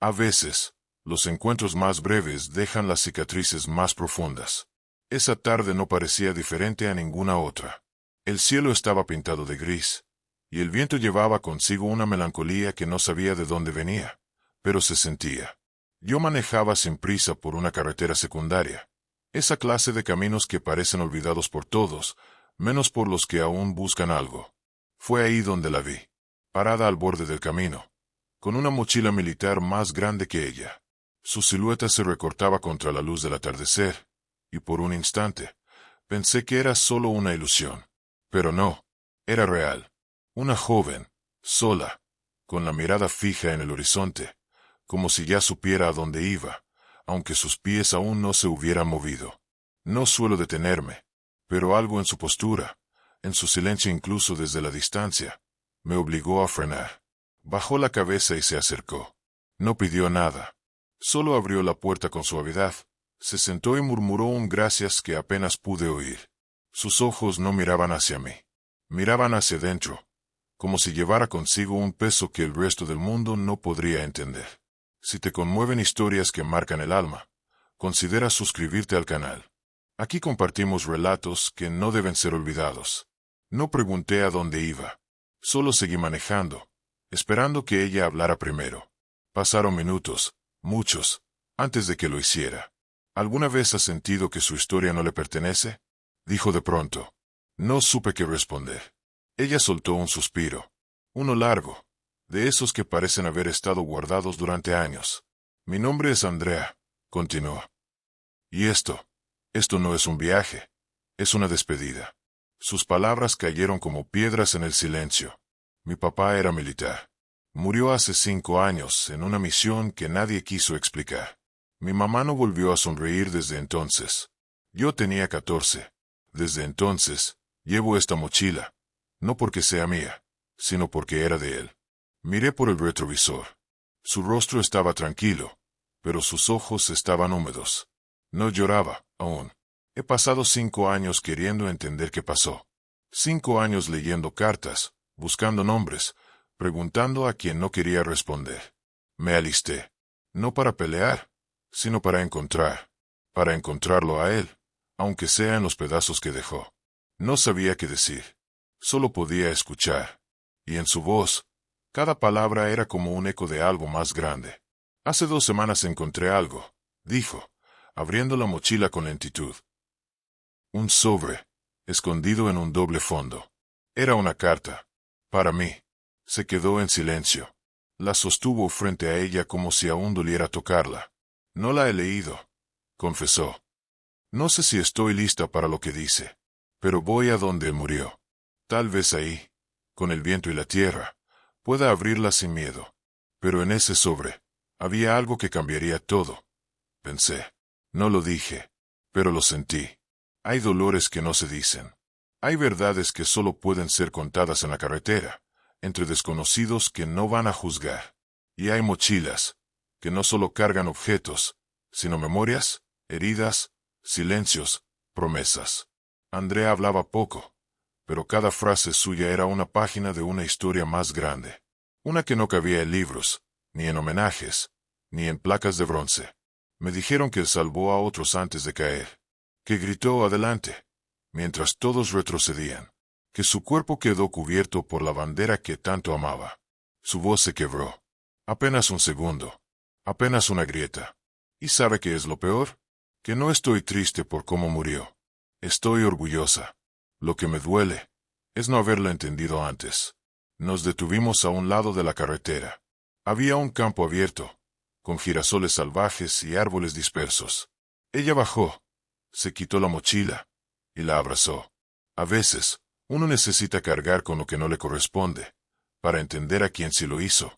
A veces, los encuentros más breves dejan las cicatrices más profundas. Esa tarde no parecía diferente a ninguna otra. El cielo estaba pintado de gris, y el viento llevaba consigo una melancolía que no sabía de dónde venía, pero se sentía. Yo manejaba sin prisa por una carretera secundaria, esa clase de caminos que parecen olvidados por todos, menos por los que aún buscan algo. Fue ahí donde la vi, parada al borde del camino, con una mochila militar más grande que ella. Su silueta se recortaba contra la luz del atardecer, y por un instante, pensé que era solo una ilusión. Pero no, era real. Una joven, sola, con la mirada fija en el horizonte, como si ya supiera a dónde iba, aunque sus pies aún no se hubieran movido. No suelo detenerme, pero algo en su postura, en su silencio incluso desde la distancia, me obligó a frenar. Bajó la cabeza y se acercó. No pidió nada. Solo abrió la puerta con suavidad, se sentó y murmuró un gracias que apenas pude oír. Sus ojos no miraban hacia mí. Miraban hacia dentro, como si llevara consigo un peso que el resto del mundo no podría entender. Si te conmueven historias que marcan el alma, considera suscribirte al canal. Aquí compartimos relatos que no deben ser olvidados. No pregunté a dónde iba. Solo seguí manejando, esperando que ella hablara primero. Pasaron minutos, muchos, antes de que lo hiciera. ¿Alguna vez has sentido que su historia no le pertenece? Dijo de pronto. No supe qué responder. Ella soltó un suspiro. Uno largo, de esos que parecen haber estado guardados durante años. Mi nombre es Andrea, continuó. Y esto no es un viaje, es una despedida. Sus palabras cayeron como piedras en el silencio. Mi papá era militar. Murió hace 5 años en una misión que nadie quiso explicar. Mi mamá no volvió a sonreír desde entonces. Yo tenía 14. Desde entonces, llevo esta mochila, no porque sea mía, sino porque era de él. Miré por el retrovisor. Su rostro estaba tranquilo, pero sus ojos estaban húmedos. No lloraba, aún. He pasado 5 años queriendo entender qué pasó. 5 años leyendo cartas, buscando nombres, preguntando a quien no quería responder. Me alisté. No para pelear, sino para encontrarlo a él, aunque sea en los pedazos que dejó. No sabía qué decir. Solo podía escuchar. Y en su voz, cada palabra era como un eco de algo más grande. Hace 2 semanas encontré algo, dijo, abriendo la mochila con lentitud. Un sobre, escondido en un doble fondo. Era una carta. Para mí. Se quedó en silencio. La sostuvo frente a ella como si aún doliera tocarla. No la he leído, confesó. No sé si estoy lista para lo que dice, pero voy a donde murió. Tal vez ahí, con el viento y la tierra, pueda abrirla sin miedo. Pero en ese sobre, había algo que cambiaría todo. Pensé. No lo dije, pero lo sentí. Hay dolores que no se dicen. Hay verdades que solo pueden ser contadas en la carretera, entre desconocidos que no van a juzgar. Y hay mochilas, que no solo cargan objetos, sino memorias, heridas, silencios, promesas. Andrea hablaba poco, pero cada frase suya era una página de una historia más grande. Una que no cabía en libros, ni en homenajes, ni en placas de bronce. Me dijeron que salvó a otros antes de caer, que gritó adelante, mientras todos retrocedían, que su cuerpo quedó cubierto por la bandera que tanto amaba. Su voz se quebró. Apenas un segundo, apenas una grieta. ¿Y sabe qué es lo peor? Que no estoy triste por cómo murió. Estoy orgullosa. Lo que me duele es no haberlo entendido antes. Nos detuvimos a un lado de la carretera. Había un campo abierto, con girasoles salvajes y árboles dispersos. Ella bajó, se quitó la mochila, y la abrazó. A veces, uno necesita cargar con lo que no le corresponde, para entender a quién sí lo hizo.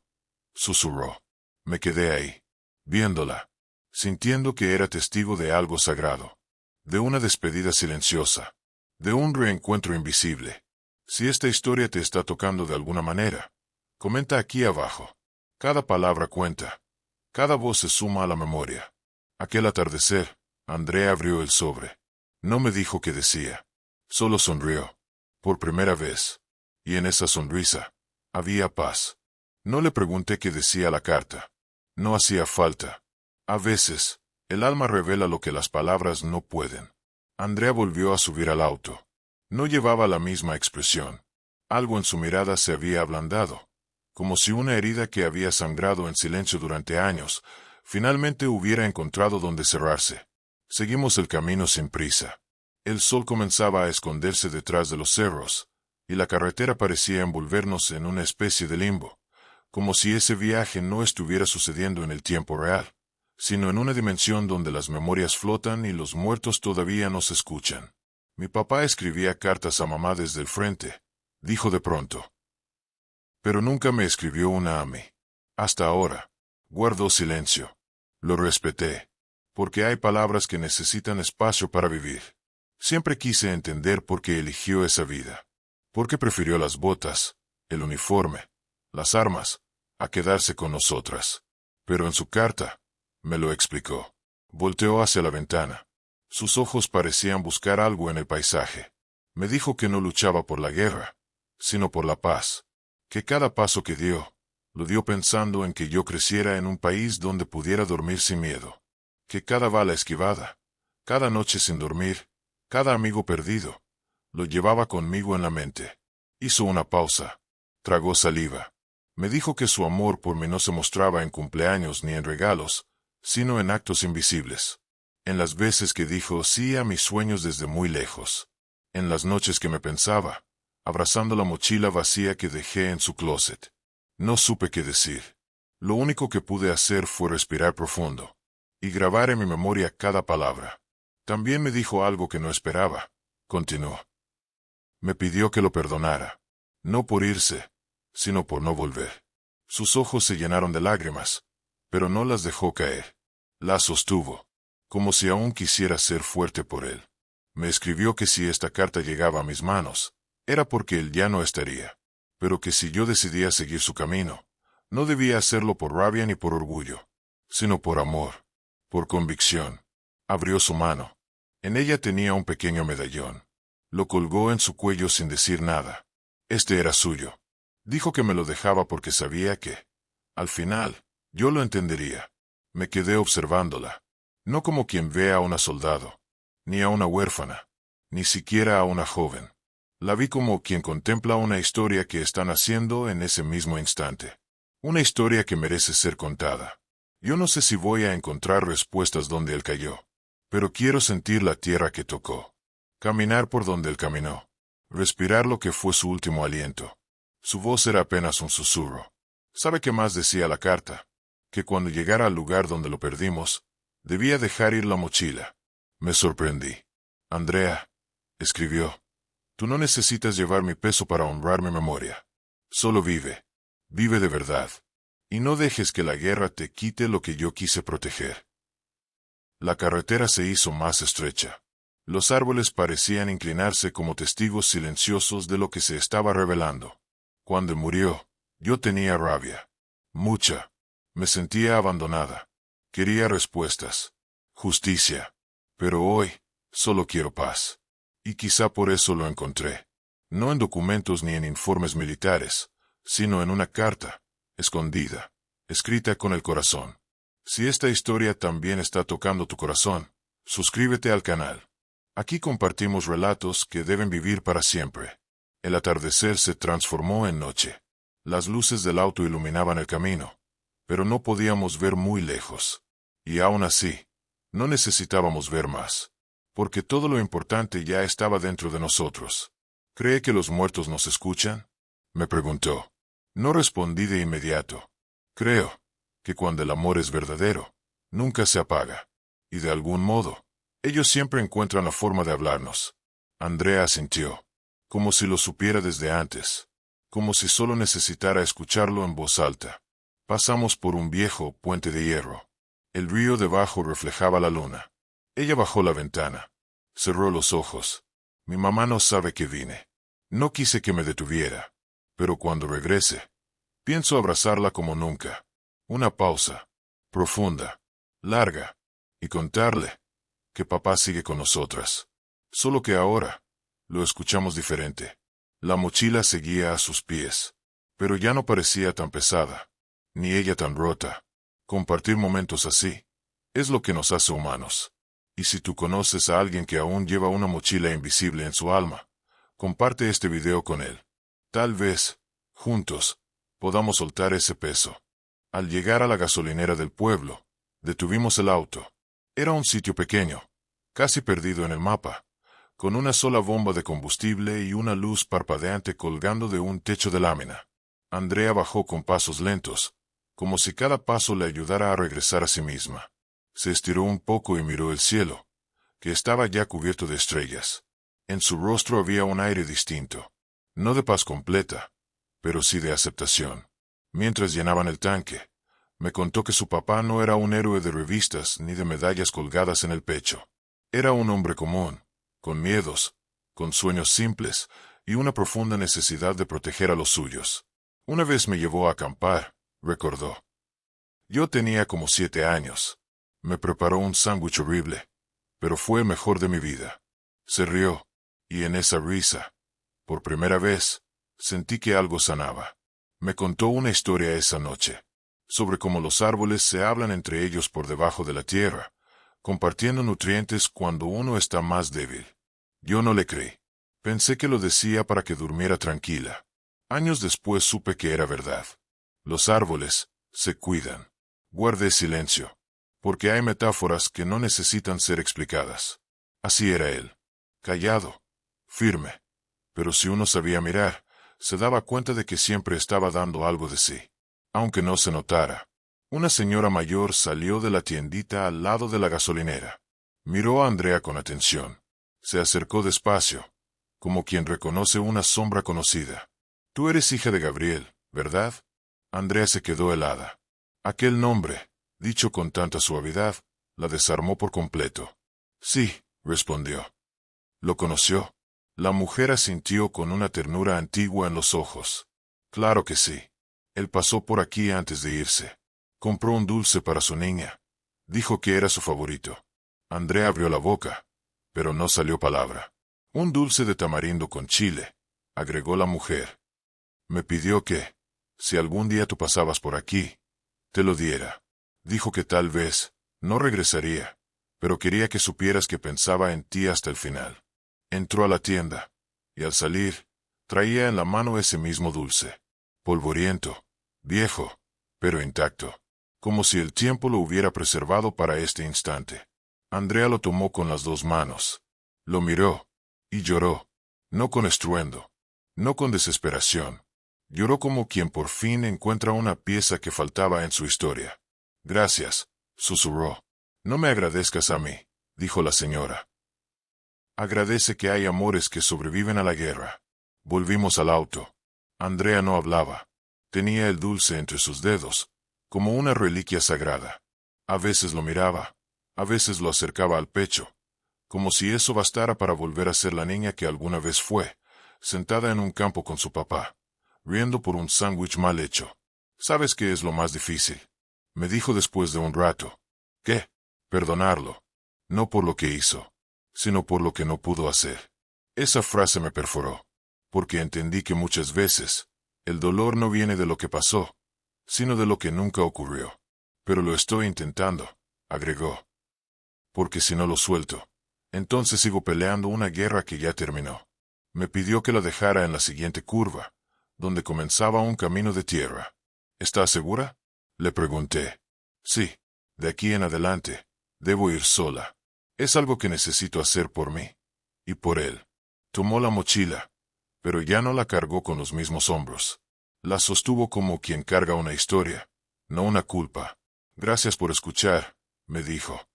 Susurró. Me quedé ahí, viéndola, sintiendo que era testigo de algo sagrado, de una despedida silenciosa, de un reencuentro invisible. Si esta historia te está tocando de alguna manera, comenta aquí abajo. Cada palabra cuenta. Cada voz se suma a la memoria. Aquel atardecer, Andrea abrió el sobre. No me dijo qué decía. Solo sonrió. Por primera vez. Y en esa sonrisa, había paz. No le pregunté qué decía la carta. No hacía falta. A veces, el alma revela lo que las palabras no pueden. Andrea volvió a subir al auto. No llevaba la misma expresión. Algo en su mirada se había ablandado, como si una herida que había sangrado en silencio durante años, finalmente hubiera encontrado donde cerrarse. Seguimos el camino sin prisa. El sol comenzaba a esconderse detrás de los cerros, y la carretera parecía envolvernos en una especie de limbo, como si ese viaje no estuviera sucediendo en el tiempo real, sino en una dimensión donde las memorias flotan y los muertos todavía nos escuchan. Mi papá escribía cartas a mamá desde el frente, dijo de pronto. Pero nunca me escribió una a mí. Hasta ahora. Guardó silencio. Lo respeté. Porque hay palabras que necesitan espacio para vivir. Siempre quise entender por qué eligió esa vida. Por qué prefirió las botas, el uniforme, las armas, a quedarse con nosotras. Pero en su carta, me lo explicó. Volteó hacia la ventana. Sus ojos parecían buscar algo en el paisaje. Me dijo que no luchaba por la guerra, sino por la paz. Que cada paso que dio, lo dio pensando en que yo creciera en un país donde pudiera dormir sin miedo. Que cada bala esquivada, cada noche sin dormir, cada amigo perdido, lo llevaba conmigo en la mente. Hizo una pausa. Tragó saliva. Me dijo que su amor por mí no se mostraba en cumpleaños ni en regalos, sino en actos invisibles. En las veces que dijo sí a mis sueños desde muy lejos. En las noches que me pensaba, abrazando la mochila vacía que dejé en su closet. No supe qué decir. Lo único que pude hacer fue respirar profundo y grabar en mi memoria cada palabra. También me dijo algo que no esperaba. Continuó. Me pidió que lo perdonara. No por irse, sino por no volver. Sus ojos se llenaron de lágrimas, pero no las dejó caer. Las sostuvo, como si aún quisiera ser fuerte por él. Me escribió que si esta carta llegaba a mis manos, era porque él ya no estaría, pero que si yo decidía seguir su camino, no debía hacerlo por rabia ni por orgullo, sino por amor, por convicción. Abrió su mano. En ella tenía un pequeño medallón. Lo colgó en su cuello sin decir nada. Este era suyo. Dijo que me lo dejaba porque sabía que, al final, yo lo entendería. Me quedé observándola, no como quien ve a una soldado, ni a una huérfana, ni siquiera a una joven. La vi como quien contempla una historia que está naciendo en ese mismo instante. Una historia que merece ser contada. Yo no sé si voy a encontrar respuestas donde él cayó, pero quiero sentir la tierra que tocó. Caminar por donde él caminó. Respirar lo que fue su último aliento. Su voz era apenas un susurro. ¿Sabe qué más decía la carta? Que cuando llegara al lugar donde lo perdimos, debía dejar ir la mochila. Me sorprendí. Andrea, escribió, tú no necesitas llevar mi peso para honrar mi memoria. Solo vive. Vive de verdad. Y no dejes que la guerra te quite lo que yo quise proteger. La carretera se hizo más estrecha. Los árboles parecían inclinarse como testigos silenciosos de lo que se estaba revelando. Cuando murió, yo tenía rabia. Mucha. Me sentía abandonada. Quería respuestas. Justicia. Pero hoy, solo quiero paz. Y quizá por eso lo encontré. No en documentos ni en informes militares, sino en una carta, escondida, escrita con el corazón. Si esta historia también está tocando tu corazón, suscríbete al canal. Aquí compartimos relatos que deben vivir para siempre. El atardecer se transformó en noche. Las luces del auto iluminaban el camino, pero no podíamos ver muy lejos. Y aún así, no necesitábamos ver más, porque todo lo importante ya estaba dentro de nosotros. ¿Cree que los muertos nos escuchan?, me preguntó. No respondí de inmediato. Creo que cuando el amor es verdadero, nunca se apaga. Y de algún modo, ellos siempre encuentran la forma de hablarnos. Andrea asintió, como si lo supiera desde antes, como si solo necesitara escucharlo en voz alta. Pasamos por un viejo puente de hierro. El río debajo reflejaba la luna. Ella bajó la ventana. Cerró los ojos. Mi mamá no sabe que vine. No quise que me detuviera. Pero cuando regrese, pienso abrazarla como nunca. Una pausa. Profunda. Larga. Y contarle que papá sigue con nosotras. Solo que ahora, lo escuchamos diferente. La mochila seguía a sus pies. Pero ya no parecía tan pesada. Ni ella tan rota. Compartir momentos así es lo que nos hace humanos. Y si tú conoces a alguien que aún lleva una mochila invisible en su alma, comparte este video con él. Tal vez, juntos, podamos soltar ese peso. Al llegar a la gasolinera del pueblo, detuvimos el auto. Era un sitio pequeño, casi perdido en el mapa, con una sola bomba de combustible y una luz parpadeante colgando de un techo de lámina. Andrea bajó con pasos lentos, como si cada paso le ayudara a regresar a sí misma. Se estiró un poco y miró el cielo, que estaba ya cubierto de estrellas. En su rostro había un aire distinto, no de paz completa, pero sí de aceptación. Mientras llenaban el tanque, me contó que su papá no era un héroe de revistas ni de medallas colgadas en el pecho. Era un hombre común, con miedos, con sueños simples y una profunda necesidad de proteger a los suyos. Una vez me llevó a acampar, recordó. Yo tenía como 7 años. Me preparó un sándwich horrible, pero fue el mejor de mi vida. Se rió, y en esa risa, por primera vez, sentí que algo sanaba. Me contó una historia esa noche, sobre cómo los árboles se hablan entre ellos por debajo de la tierra, compartiendo nutrientes cuando uno está más débil. Yo no le creí. Pensé que lo decía para que durmiera tranquila. Años después supe que era verdad. Los árboles se cuidan. Guardé silencio, porque hay metáforas que no necesitan ser explicadas. Así era él, callado, firme, pero si uno sabía mirar, se daba cuenta de que siempre estaba dando algo de sí, aunque no se notara. Una señora mayor salió de la tiendita al lado de la gasolinera. Miró a Andrea con atención. Se acercó despacio, como quien reconoce una sombra conocida. Tú eres hija de Gabriel, ¿verdad? Andrea se quedó helada. Aquel nombre, dicho con tanta suavidad, la desarmó por completo. Sí, respondió. ¿Lo conoció? La mujer asintió con una ternura antigua en los ojos. Claro que sí. Él pasó por aquí antes de irse. Compró un dulce para su niña. Dijo que era su favorito. Andrea abrió la boca, pero no salió palabra. Un dulce de tamarindo con chile, agregó la mujer. Me pidió que, si algún día tú pasabas por aquí, te lo diera. Dijo que tal vez no regresaría, pero quería que supieras que pensaba en ti hasta el final. Entró a la tienda, y al salir, traía en la mano ese mismo dulce. Polvoriento, viejo, pero intacto, como si el tiempo lo hubiera preservado para este instante. Andrea lo tomó con las 2 manos. Lo miró, y lloró, no con estruendo, no con desesperación. Lloró como quien por fin encuentra una pieza que faltaba en su historia. Gracias, susurró. No me agradezcas a mí, dijo la señora. Agradece que hay amores que sobreviven a la guerra. Volvimos al auto. Andrea no hablaba. Tenía el dulce entre sus dedos, como una reliquia sagrada. A veces lo miraba, a veces lo acercaba al pecho, como si eso bastara para volver a ser la niña que alguna vez fue, sentada en un campo con su papá, riendo por un sándwich mal hecho. ¿Sabes qué es lo más difícil? Me dijo después de un rato. ¿Qué? Perdonarlo. No por lo que hizo, sino por lo que no pudo hacer. Esa frase me perforó, porque entendí que muchas veces, el dolor no viene de lo que pasó, sino de lo que nunca ocurrió. Pero lo estoy intentando, agregó. Porque si no lo suelto, entonces sigo peleando una guerra que ya terminó. Me pidió que la dejara en la siguiente curva, donde comenzaba un camino de tierra. ¿Estás segura? Le pregunté. Sí, de aquí en adelante, debo ir sola. Es algo que necesito hacer por mí. Y por él. Tomó la mochila, pero ya no la cargó con los mismos hombros. La sostuvo como quien carga una historia, no una culpa. Gracias por escuchar, me dijo.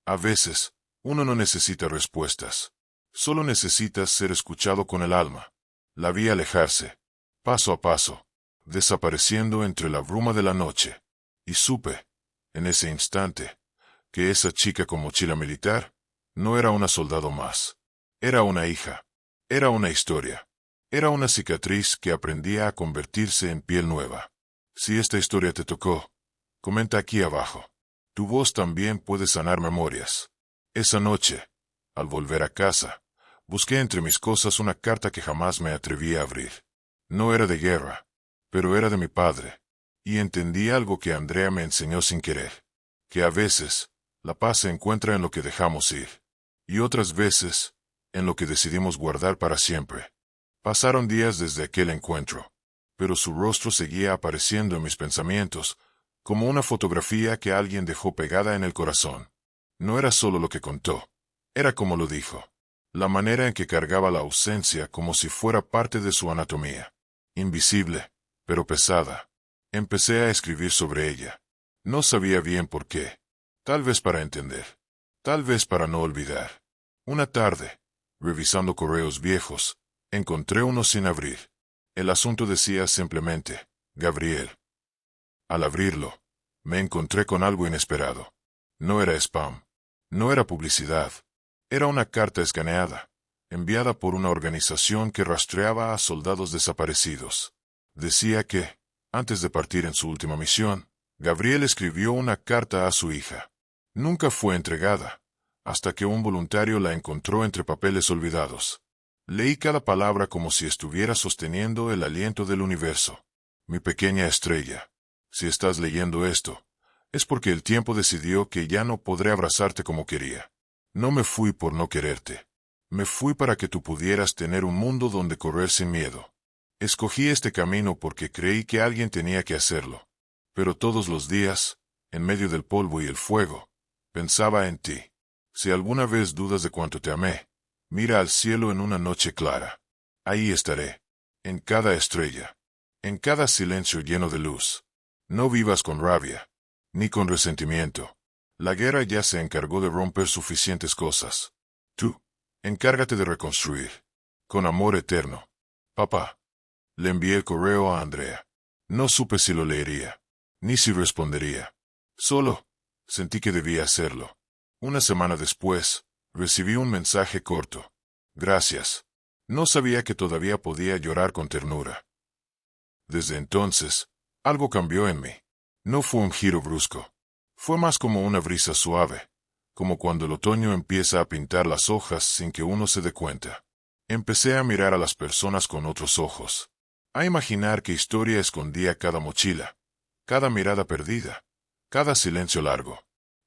A veces, uno no necesita respuestas. Solo necesita ser escuchado con el alma. La vi alejarse, paso a paso, desapareciendo entre la bruma de la noche. Y supe, en ese instante, que esa chica con mochila militar no era una soldado más. Era una hija. Era una historia. Era una cicatriz que aprendía a convertirse en piel nueva. Si esta historia te tocó, comenta aquí abajo. Tu voz también puede sanar memorias. Esa noche, al volver a casa, busqué entre mis cosas una carta que jamás me atreví a abrir. No era de guerra, pero era de mi padre. Y entendí algo que Andrea me enseñó sin querer. Que a veces, la paz se encuentra en lo que dejamos ir. Y otras veces, en lo que decidimos guardar para siempre. Pasaron días desde aquel encuentro. Pero su rostro seguía apareciendo en mis pensamientos, como una fotografía que alguien dejó pegada en el corazón. No era solo lo que contó, era como lo dijo. La manera en que cargaba la ausencia como si fuera parte de su anatomía. Invisible, pero pesada. Empecé a escribir sobre ella. No sabía bien por qué. Tal vez para entender. Tal vez para no olvidar. Una tarde, revisando correos viejos, encontré uno sin abrir. El asunto decía simplemente, Gabriel. Al abrirlo, me encontré con algo inesperado. No era spam. No era publicidad. Era una carta escaneada, enviada por una organización que rastreaba a soldados desaparecidos. Decía que, antes de partir en su última misión, Gabriel escribió una carta a su hija. Nunca fue entregada, hasta que un voluntario la encontró entre papeles olvidados. Leí cada palabra como si estuviera sosteniendo el aliento del universo. Mi pequeña estrella, si estás leyendo esto, es porque el tiempo decidió que ya no podré abrazarte como quería. No me fui por no quererte. Me fui para que tú pudieras tener un mundo donde correr sin miedo. Escogí este camino porque creí que alguien tenía que hacerlo. Pero todos los días, en medio del polvo y el fuego, pensaba en ti. Si alguna vez dudas de cuánto te amé, mira al cielo en una noche clara. Ahí estaré, en cada estrella, en cada silencio lleno de luz. No vivas con rabia, ni con resentimiento. La guerra ya se encargó de romper suficientes cosas. Tú, encárgate de reconstruir. Con amor eterno. Papá. Le envié el correo a Andrea. No supe si lo leería, ni si respondería. Solo, sentí que debía hacerlo. Una semana después, recibí un mensaje corto. Gracias. No sabía que todavía podía llorar con ternura. Desde entonces, algo cambió en mí. No fue un giro brusco. Fue más como una brisa suave, como cuando el otoño empieza a pintar las hojas sin que uno se dé cuenta. Empecé a mirar a las personas con otros ojos, a imaginar qué historia escondía cada mochila, cada mirada perdida, cada silencio largo.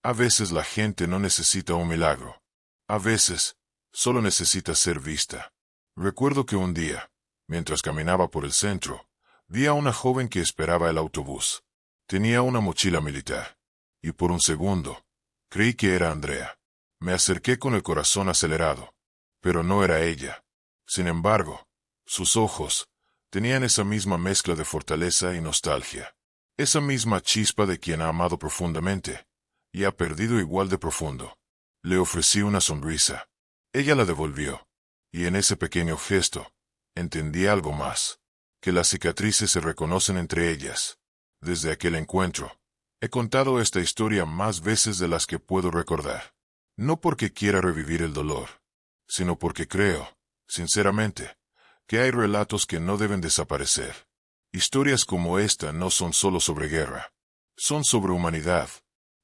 A veces la gente no necesita un milagro. A veces, solo necesita ser vista. Recuerdo que un día, mientras caminaba por el centro, vi a una joven que esperaba el autobús. Tenía una mochila militar. Y por un segundo, creí que era Andrea. Me acerqué con el corazón acelerado. Pero no era ella. Sin embargo, sus ojos tenían esa misma mezcla de fortaleza y nostalgia. Esa misma chispa de quien ha amado profundamente, y ha perdido igual de profundo. Le ofrecí una sonrisa. Ella la devolvió. Y en ese pequeño gesto, entendí algo más. Que las cicatrices se reconocen entre ellas. Desde aquel encuentro, he contado esta historia más veces de las que puedo recordar. No porque quiera revivir el dolor, sino porque creo, sinceramente, que hay relatos que no deben desaparecer. Historias como esta no son solo sobre guerra. Son sobre humanidad,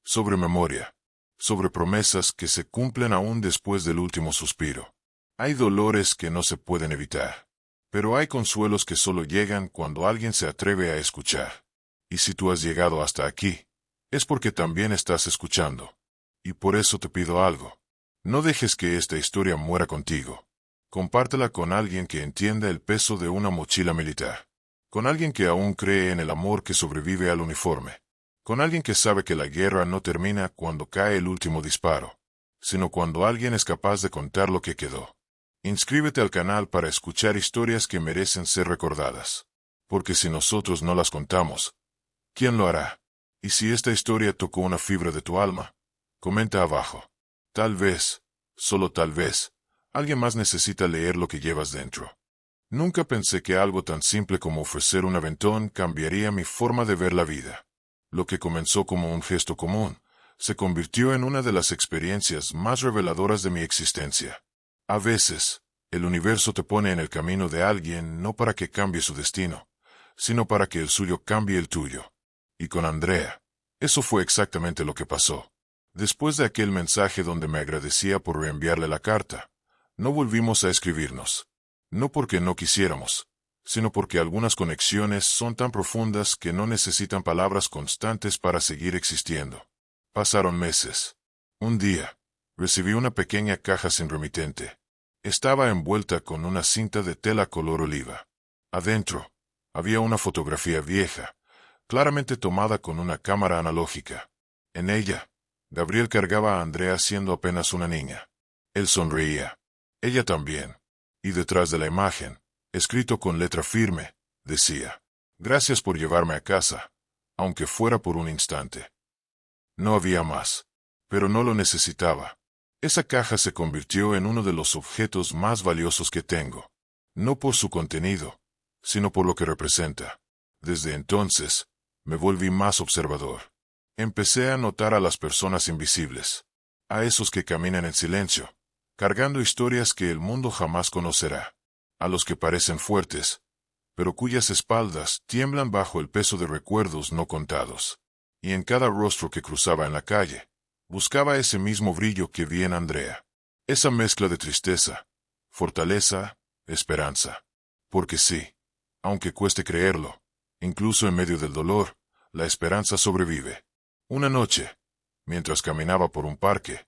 sobre memoria, sobre promesas que se cumplen aún después del último suspiro. Hay dolores que no se pueden evitar, pero hay consuelos que solo llegan cuando alguien se atreve a escuchar. Y si tú has llegado hasta aquí, es porque también estás escuchando. Y por eso te pido algo. No dejes que esta historia muera contigo. Compártela con alguien que entienda el peso de una mochila militar. Con alguien que aún cree en el amor que sobrevive al uniforme. Con alguien que sabe que la guerra no termina cuando cae el último disparo, sino cuando alguien es capaz de contar lo que quedó. Inscríbete al canal para escuchar historias que merecen ser recordadas. Porque si nosotros no las contamos, ¿quién lo hará? Y si esta historia tocó una fibra de tu alma, comenta abajo. Tal vez, solo tal vez, alguien más necesita leer lo que llevas dentro. Nunca pensé que algo tan simple como ofrecer un aventón cambiaría mi forma de ver la vida. Lo que comenzó como un gesto común, se convirtió en una de las experiencias más reveladoras de mi existencia. A veces, el universo te pone en el camino de alguien no para que cambie su destino, sino para que el suyo cambie el tuyo. Y con Andrea, eso fue exactamente lo que pasó. Después de aquel mensaje donde me agradecía por reenviarle la carta, no volvimos a escribirnos. No porque no quisiéramos, sino porque algunas conexiones son tan profundas que no necesitan palabras constantes para seguir existiendo. Pasaron meses. Un día, recibí una pequeña caja sin remitente. Estaba envuelta con una cinta de tela color oliva. Adentro, había una fotografía vieja, claramente tomada con una cámara analógica. En ella, Gabriel cargaba a Andrea siendo apenas una niña. Él sonreía. Ella también. Y detrás de la imagen, escrito con letra firme, decía: «Gracias por llevarme a casa, aunque fuera por un instante». No había más, pero no lo necesitaba. Esa caja se convirtió en uno de los objetos más valiosos que tengo. No por su contenido, sino por lo que representa. Desde entonces, me volví más observador. Empecé a notar a las personas invisibles, a esos que caminan en silencio, cargando historias que el mundo jamás conocerá, a los que parecen fuertes, pero cuyas espaldas tiemblan bajo el peso de recuerdos no contados. Y en cada rostro que cruzaba en la calle, buscaba ese mismo brillo que vi en Andrea. Esa mezcla de tristeza, fortaleza, esperanza. Porque sí, aunque cueste creerlo, incluso en medio del dolor, la esperanza sobrevive. Una noche, mientras caminaba por un parque,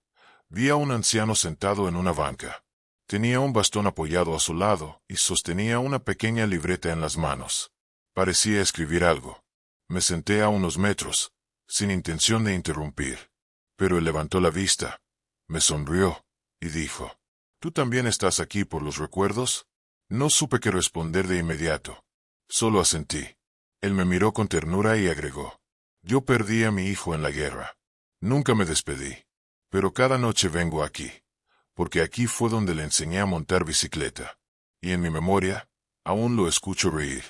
vi a un anciano sentado en una banca. Tenía un bastón apoyado a su lado y sostenía una pequeña libreta en las manos. Parecía escribir algo. Me senté a unos metros, sin intención de interrumpir. Pero él levantó la vista, me sonrió, y dijo: «¿Tú también estás aquí por los recuerdos?». No supe qué responder de inmediato. Solo asentí. Él me miró con ternura y agregó: «Yo perdí a mi hijo en la guerra. Nunca me despedí. Pero cada noche vengo aquí, porque aquí fue donde le enseñé a montar bicicleta. Y en mi memoria, aún lo escucho reír».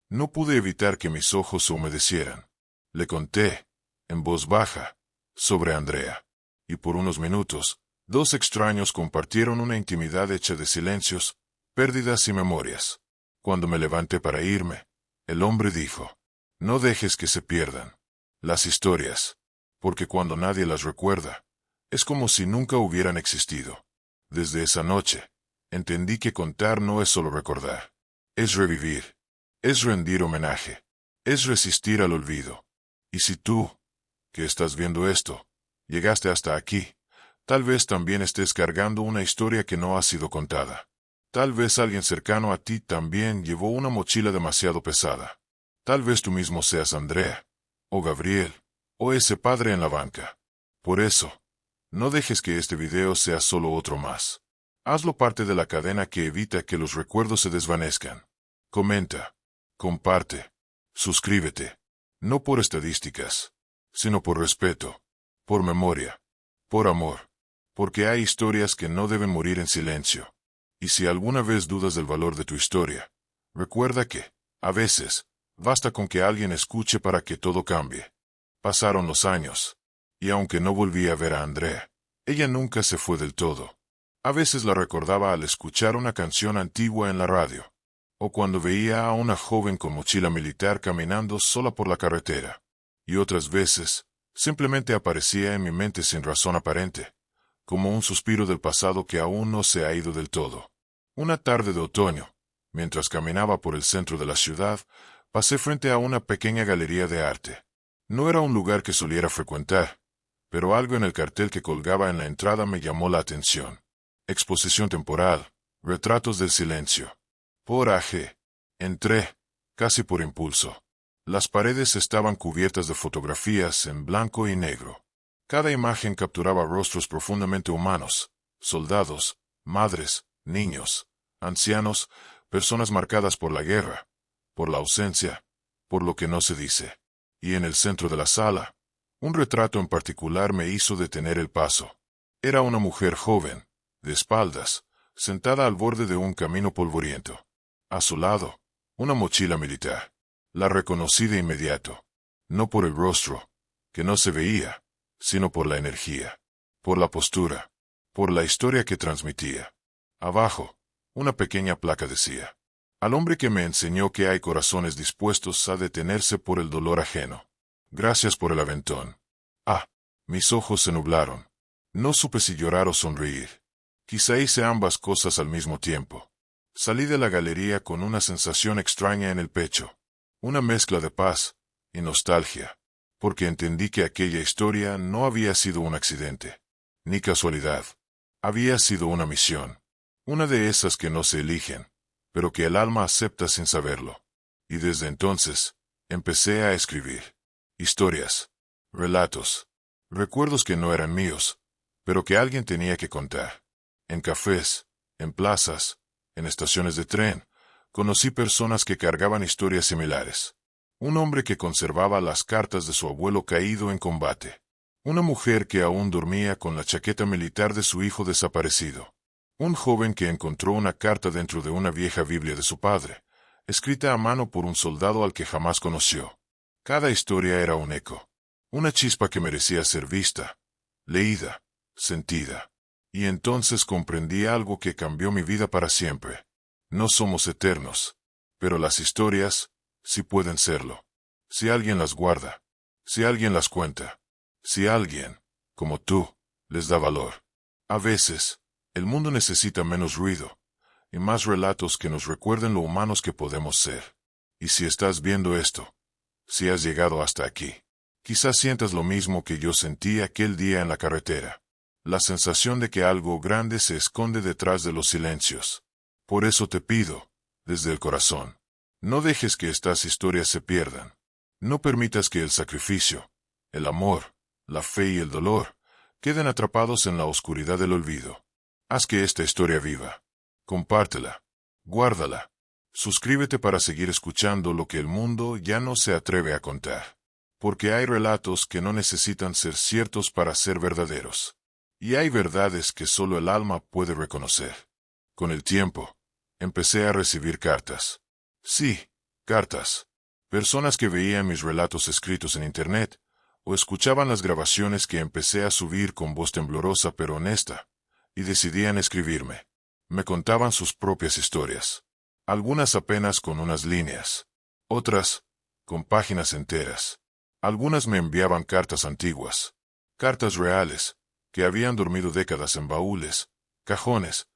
No pude evitar que mis ojos se humedecieran. Le conté, en voz baja, sobre Andrea. Y por unos minutos, dos extraños compartieron una intimidad hecha de silencios, pérdidas y memorias. Cuando me levanté para irme, el hombre dijo: «No dejes que se pierdan las historias, porque cuando nadie las recuerda, es como si nunca hubieran existido». Desde esa noche, entendí que contar no es solo recordar, es revivir, es rendir homenaje, es resistir al olvido. Y si tú, que estás viendo esto, llegaste hasta aquí, tal vez también estés cargando una historia que no ha sido contada. Tal vez alguien cercano a ti también llevó una mochila demasiado pesada. Tal vez tú mismo seas Andrea, o Gabriel, o ese padre en la banca. Por eso, no dejes que este video sea solo otro más. Hazlo parte de la cadena que evita que los recuerdos se desvanezcan. Comenta, comparte, suscríbete, no por estadísticas, sino por respeto, por memoria, por amor, porque hay historias que no deben morir en silencio. Y si alguna vez dudas del valor de tu historia, recuerda que, a veces, basta con que alguien escuche para que todo cambie. Pasaron los años, y aunque no volví a ver a Andrea, ella nunca se fue del todo. A veces la recordaba al escuchar una canción antigua en la radio, o cuando veía a una joven con mochila militar caminando sola por la carretera. Y otras veces, simplemente aparecía en mi mente sin razón aparente, como un suspiro del pasado que aún no se ha ido del todo. Una tarde de otoño, mientras caminaba por el centro de la ciudad, pasé frente a una pequeña galería de arte. No era un lugar que soliera frecuentar, pero algo en el cartel que colgaba en la entrada me llamó la atención. Exposición temporal, retratos del silencio. Por A.G. Entré, casi por impulso. Las paredes estaban cubiertas de fotografías en blanco y negro. Cada imagen capturaba rostros profundamente humanos: soldados, madres, niños, ancianos, personas marcadas por la guerra, por la ausencia, por lo que no se dice. Y en el centro de la sala, un retrato en particular me hizo detener el paso. Era una mujer joven, de espaldas, sentada al borde de un camino polvoriento. A su lado, una mochila militar. La reconocí de inmediato, no por el rostro, que no se veía, sino por la energía, por la postura, por la historia que transmitía. Abajo, una pequeña placa decía: «Al hombre que me enseñó que hay corazones dispuestos a detenerse por el dolor ajeno. Gracias por el aventón». Ah, mis ojos se nublaron. No supe si llorar o sonreír. Quizá hice ambas cosas al mismo tiempo. Salí de la galería con una sensación extraña en el pecho. Una mezcla de paz y nostalgia, porque entendí que aquella historia no había sido un accidente, ni casualidad. Había sido una misión. Una de esas que no se eligen, pero que el alma acepta sin saberlo. Y desde entonces, empecé a escribir. Historias, relatos, recuerdos que no eran míos, pero que alguien tenía que contar. En cafés, en plazas, en estaciones de tren, conocí personas que cargaban historias similares. Un hombre que conservaba las cartas de su abuelo caído en combate. Una mujer que aún dormía con la chaqueta militar de su hijo desaparecido. Un joven que encontró una carta dentro de una vieja Biblia de su padre, escrita a mano por un soldado al que jamás conoció. Cada historia era un eco, una chispa que merecía ser vista, leída, sentida. Y entonces comprendí algo que cambió mi vida para siempre. No somos eternos, pero las historias sí pueden serlo. Si alguien las guarda, si alguien las cuenta, si alguien, como tú, les da valor. A veces, el mundo necesita menos ruido y más relatos que nos recuerden lo humanos que podemos ser. Y si estás viendo esto, si has llegado hasta aquí, quizás sientas lo mismo que yo sentí aquel día en la carretera. La sensación de que algo grande se esconde detrás de los silencios. Por eso te pido, desde el corazón, no dejes que estas historias se pierdan. No permitas que el sacrificio, el amor, la fe y el dolor queden atrapados en la oscuridad del olvido. Haz que esta historia viva. Compártela. Guárdala. Suscríbete para seguir escuchando lo que el mundo ya no se atreve a contar. Porque hay relatos que no necesitan ser ciertos para ser verdaderos. Y hay verdades que solo el alma puede reconocer. Con el tiempo, empecé a recibir cartas. Sí, cartas. Personas que veían mis relatos escritos en internet, o escuchaban las grabaciones que empecé a subir con voz temblorosa pero honesta, y decidían escribirme. Me contaban sus propias historias. Algunas apenas con unas líneas. Otras, con páginas enteras. Algunas me enviaban cartas antiguas. Cartas reales, que habían dormido décadas en baúles, cajones,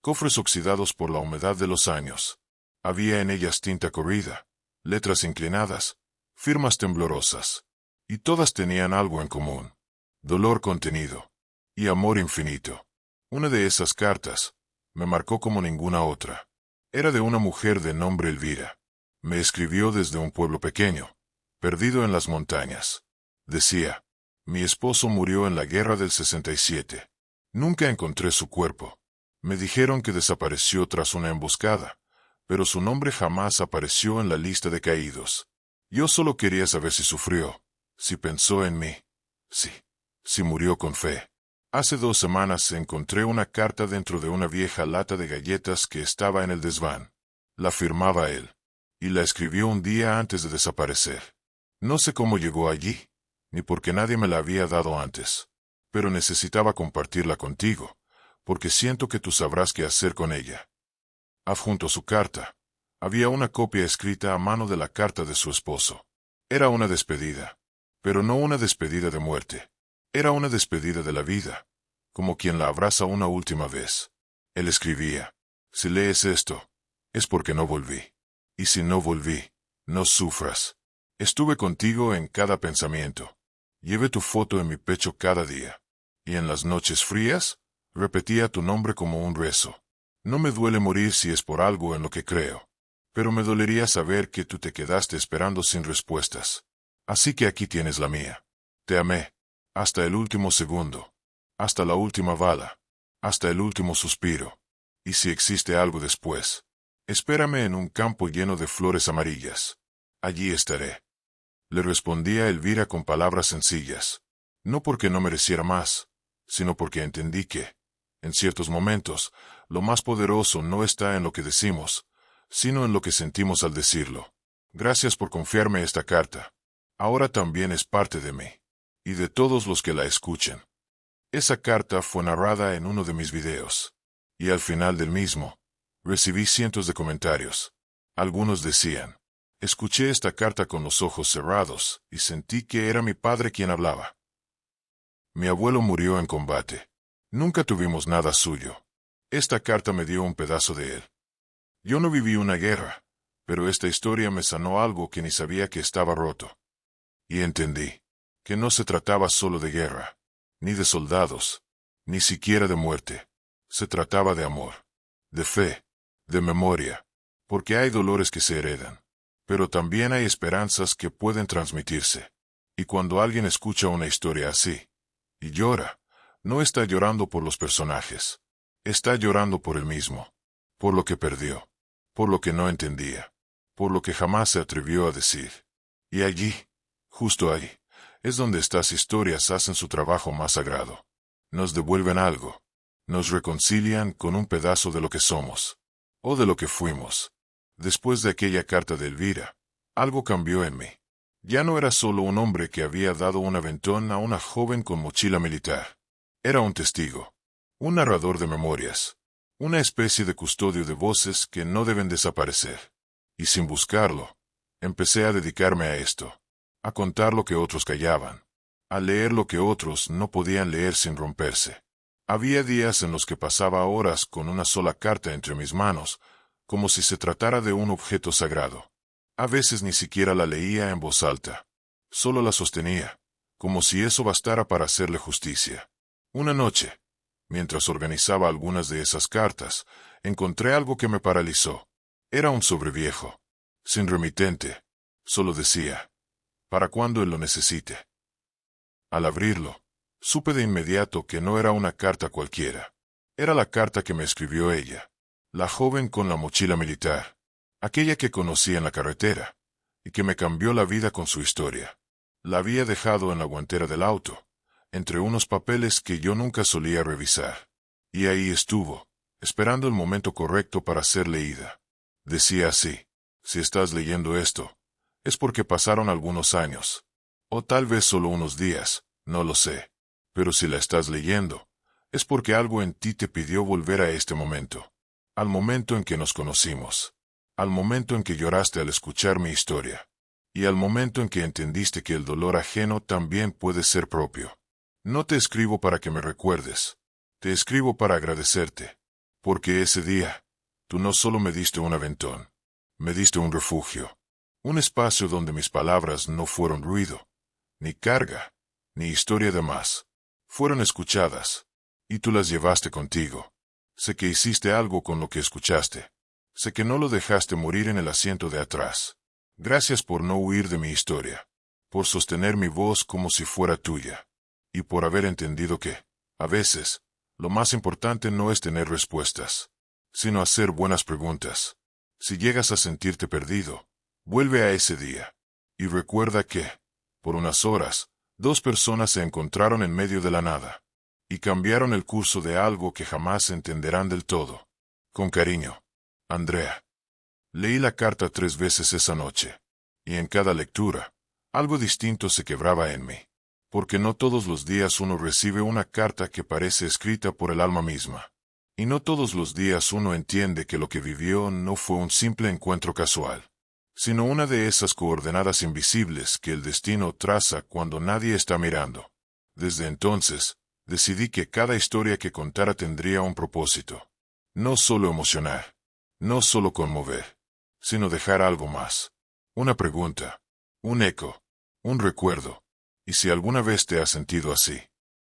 cofres oxidados por la humedad de los años. Había en ellas tinta corrida, letras inclinadas, firmas temblorosas. Y todas tenían algo en común. Dolor contenido. Y amor infinito. Una de esas cartas me marcó como ninguna otra. Era de una mujer de nombre Elvira. Me escribió desde un pueblo pequeño, perdido en las montañas. Decía: mi esposo murió en la guerra del 67. Nunca encontré su cuerpo. Me dijeron que desapareció tras una emboscada, pero su nombre jamás apareció en la lista de caídos. Yo solo quería saber si sufrió, si pensó en mí, si murió con fe. Hace 2 semanas encontré una carta dentro de una vieja lata de galletas que estaba en el desván. La firmaba él, y la escribió un día antes de desaparecer. No sé cómo llegó allí, ni porque nadie me la había dado antes. Pero necesitaba compartirla contigo, porque siento que tú sabrás qué hacer con ella. Adjunto a su carta, había una copia escrita a mano de la carta de su esposo. Era una despedida, pero no una despedida de muerte. Era una despedida de la vida, como quien la abraza una última vez. Él escribía: si lees esto, es porque no volví. Y si no volví, no sufras. Estuve contigo en cada pensamiento. Llevé tu foto en mi pecho cada día. Y en las noches frías, repetía tu nombre como un rezo. No me duele morir si es por algo en lo que creo. Pero me dolería saber que tú te quedaste esperando sin respuestas. Así que aquí tienes la mía. Te amé. Hasta el último segundo. Hasta la última bala. Hasta el último suspiro. Y si existe algo después, espérame en un campo lleno de flores amarillas. Allí estaré. Le respondía Elvira con palabras sencillas. No porque no mereciera más, sino porque entendí que, en ciertos momentos, lo más poderoso no está en lo que decimos, sino en lo que sentimos al decirlo. Gracias por confiarme esta carta. Ahora también es parte de mí, y de todos los que la escuchen. Esa carta fue narrada en uno de mis videos, y al final del mismo, recibí cientos de comentarios. Algunos decían: escuché esta carta con los ojos cerrados, y sentí que era mi padre quien hablaba. Mi abuelo murió en combate. Nunca tuvimos nada suyo. Esta carta me dio un pedazo de él. Yo no viví una guerra, pero esta historia me sanó algo que ni sabía que estaba roto. Y entendí que no se trataba solo de guerra, ni de soldados, ni siquiera de muerte. Se trataba de amor, de fe, de memoria, porque hay dolores que se heredan, pero también hay esperanzas que pueden transmitirse. Y cuando alguien escucha una historia así, y llora, no está llorando por los personajes, está llorando por él mismo, por lo que perdió, por lo que no entendía, por lo que jamás se atrevió a decir. Y allí, justo ahí, es donde estas historias hacen su trabajo más sagrado. Nos devuelven algo, nos reconcilian con un pedazo de lo que somos, o de lo que fuimos. Después de aquella carta de Elvira, algo cambió en mí. Ya no era solo un hombre que había dado un aventón a una joven con mochila militar. Era un testigo, un narrador de memorias, una especie de custodio de voces que no deben desaparecer. Y sin buscarlo, empecé a dedicarme a esto, a contar lo que otros callaban, a leer lo que otros no podían leer sin romperse. Había días en los que pasaba horas con una sola carta entre mis manos, como si se tratara de un objeto sagrado. A veces ni siquiera la leía en voz alta, solo la sostenía, como si eso bastara para hacerle justicia. Una noche, mientras organizaba algunas de esas cartas, encontré algo que me paralizó. Era un sobreviejo, sin remitente, solo decía, para cuando él lo necesite. Al abrirlo, supe de inmediato que no era una carta cualquiera. Era la carta que me escribió ella, la joven con la mochila militar, aquella que conocí en la carretera, y que me cambió la vida con su historia. La había dejado en la guantera del auto, entre unos papeles que yo nunca solía revisar. Y ahí estuvo, esperando el momento correcto para ser leída. Decía así: si estás leyendo esto, es porque pasaron algunos años, o tal vez solo unos días, no lo sé. Pero si la estás leyendo, es porque algo en ti te pidió volver a este momento. Al momento en que nos conocimos. Al momento en que lloraste al escuchar mi historia. Y al momento en que entendiste que el dolor ajeno también puede ser propio. No te escribo para que me recuerdes. Te escribo para agradecerte. Porque ese día, tú no solo me diste un aventón. Me diste un refugio. Un espacio donde mis palabras no fueron ruido, ni carga, ni historia de más. Fueron escuchadas. Y tú las llevaste contigo. Sé que hiciste algo con lo que escuchaste. Sé que no lo dejaste morir en el asiento de atrás. Gracias por no huir de mi historia. Por sostener mi voz como si fuera tuya. Y por haber entendido que, a veces, lo más importante no es tener respuestas, sino hacer buenas preguntas. Si llegas a sentirte perdido, vuelve a ese día. Y recuerda que, por unas horas, dos personas se encontraron en medio de la nada. Y cambiaron el curso de algo que jamás entenderán del todo. Con cariño, Andrea. Leí la carta 3 veces esa noche. Y en cada lectura, algo distinto se quebraba en mí. Porque no todos los días uno recibe una carta que parece escrita por el alma misma. Y no todos los días uno entiende que lo que vivió no fue un simple encuentro casual, sino una de esas coordenadas invisibles que el destino traza cuando nadie está mirando. Desde entonces, decidí que cada historia que contara tendría un propósito. No solo emocionar, no solo conmover, sino dejar algo más. Una pregunta, un eco, un recuerdo. Y si alguna vez te has sentido así,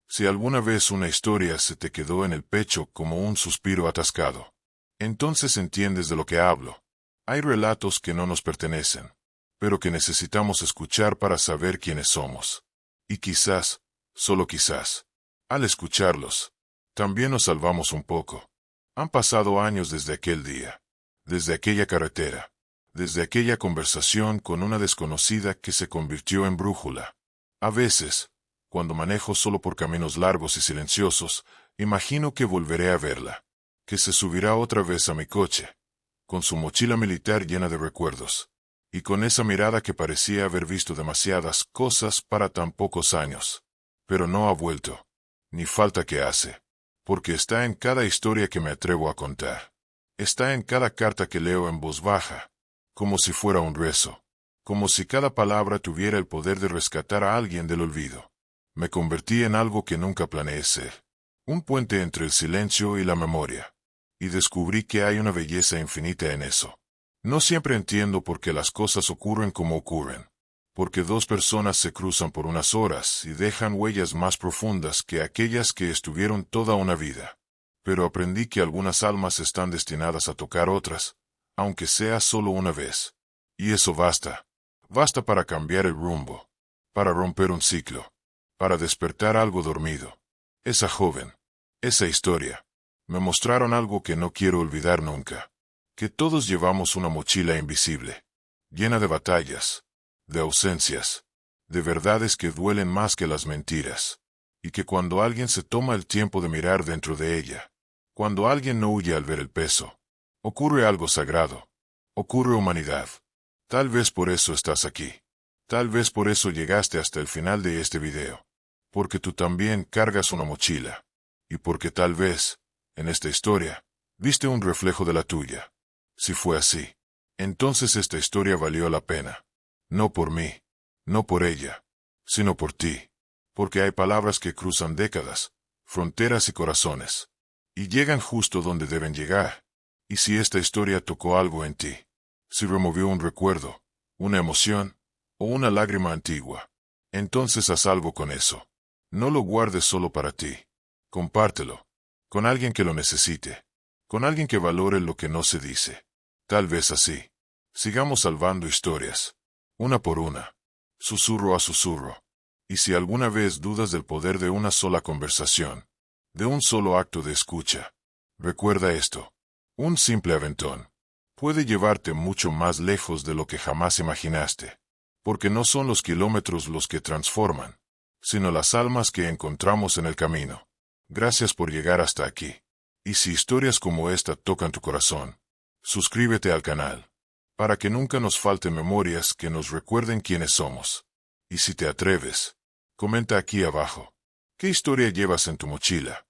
si alguna vez una historia se te quedó en el pecho como un suspiro atascado, entonces entiendes de lo que hablo. Hay relatos que no nos pertenecen, pero que necesitamos escuchar para saber quiénes somos. Y quizás, solo quizás, al escucharlos, también nos salvamos un poco. Han pasado años desde aquel día, desde aquella carretera, desde aquella conversación con una desconocida que se convirtió en brújula. A veces, cuando manejo solo por caminos largos y silenciosos, imagino que volveré a verla, que se subirá otra vez a mi coche, con su mochila militar llena de recuerdos, y con esa mirada que parecía haber visto demasiadas cosas para tan pocos años. Pero no ha vuelto, ni falta que hace, porque está en cada historia que me atrevo a contar. Está en cada carta que leo en voz baja, como si fuera un rezo. Como si cada palabra tuviera el poder de rescatar a alguien del olvido. Me convertí en algo que nunca planeé ser. Un puente entre el silencio y la memoria. y descubrí que hay una belleza infinita en eso. No siempre entiendo por qué las cosas ocurren como ocurren. Porque dos personas se cruzan por unas horas y dejan huellas más profundas que aquellas que estuvieron toda una vida. Pero aprendí que algunas almas están destinadas a tocar otras, aunque sea solo una vez. Y eso basta. Basta para cambiar el rumbo. Para romper un ciclo. Para despertar algo dormido. Esa joven. Esa historia. Me mostraron algo que no quiero olvidar nunca. Que todos llevamos una mochila invisible. Llena de batallas. De ausencias. De verdades que duelen más que las mentiras. Y que cuando alguien se toma el tiempo de mirar dentro de ella. Cuando alguien no huye al ver el peso. Ocurre algo sagrado. Ocurre humanidad. Tal vez por eso estás aquí. Tal vez por eso llegaste hasta el final de este video. Porque tú también cargas una mochila. Y porque tal vez, en esta historia, viste un reflejo de la tuya. Si fue así, entonces esta historia valió la pena. No por mí, no por ella, sino por ti. Porque hay palabras que cruzan décadas, fronteras y corazones. Y llegan justo donde deben llegar. Y si esta historia tocó algo en ti, si removió un recuerdo, una emoción, o una lágrima antigua, entonces haz algo con eso. No lo guardes solo para ti. Compártelo. Con alguien que lo necesite. Con alguien que valore lo que no se dice. Tal vez así. Sigamos salvando historias. Una por una. Susurro a susurro. Y si alguna vez dudas del poder de una sola conversación, de un solo acto de escucha, recuerda esto. Un simple aventón puede llevarte mucho más lejos de lo que jamás imaginaste. Porque no son los kilómetros los que transforman, sino las almas que encontramos en el camino. Gracias por llegar hasta aquí. Y si historias como esta tocan tu corazón, suscríbete al canal, para que nunca nos falten memorias que nos recuerden quiénes somos. Y si te atreves, comenta aquí abajo. ¿Qué historia llevas en tu mochila?